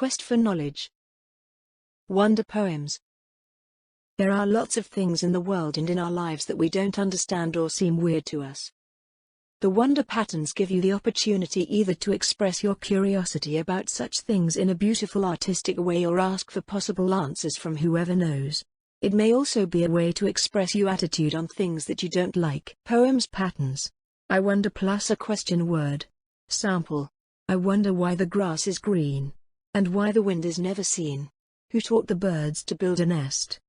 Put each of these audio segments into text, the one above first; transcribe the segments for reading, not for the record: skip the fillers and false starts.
Quest for knowledge. Wonder poems. There are lots of things in the world and in our lives that we don't understand or seem weird to us. The wonder patterns give you the opportunity either to express your curiosity about such things in a beautiful artistic way or ask for possible answers from whoever knows. It may also be a way to express your attitude on things that you don't like. Poems patterns. I wonder plus a question word. Sample. I wonder why the grass is green. And why the wind is never seen. Who taught the birds to build a nest?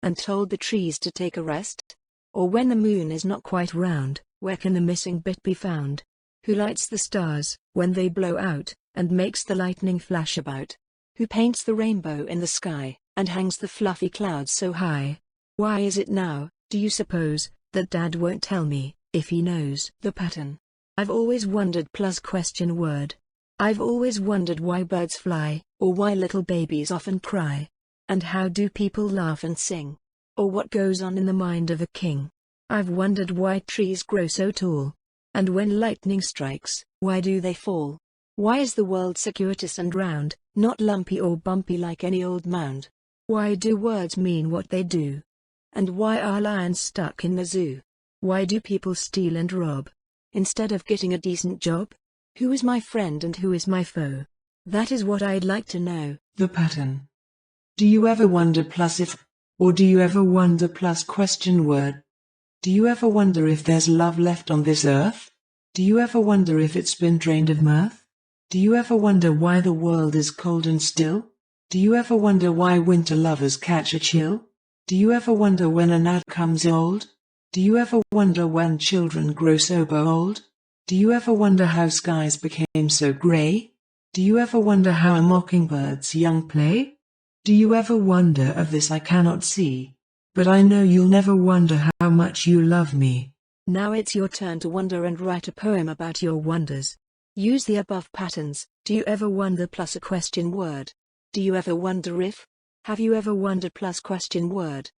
And told the trees to take a rest? Or when the moon is not quite round, where can the missing bit be found? Who lights the stars, when they blow out, and makes the lightning flash about? Who paints the rainbow in the sky, and hangs the fluffy clouds so high? Why is it now, do you suppose, that Dad won't tell me, if he knows the pattern? I've always wondered plus question word. I've always wondered why birds fly, or why little babies often cry. And how do people laugh and sing? Or what goes on in the mind of a king? I've wondered why trees grow so tall. And when lightning strikes, why do they fall? Why is the world circuitous and round, not lumpy or bumpy like any old mound? Why do words mean what they do? And why are lions stuck in the zoo? Why do people steal and rob, instead of getting a decent job? Who is my friend and who is my foe? That is what I'd like to know. The pattern. Do you ever wonder plus if, or do you ever wonder plus question word? Do you ever wonder if there's love left on this earth? Do you ever wonder if it's been drained of mirth? Do you ever wonder why the world is cold and still? Do you ever wonder why winter lovers catch a chill? Do you ever wonder when an ad comes old? Do you ever wonder when children grow so bold? Do you ever wonder how skies became so grey? Do you ever wonder how a mockingbird's young play? Do you ever wonder of this I cannot see? But I know you'll never wonder how much you love me. Now it's your turn to wonder and write a poem about your wonders. Use the above patterns. Do you ever wonder plus a question word? Do you ever wonder if? Have you ever wondered plus question word?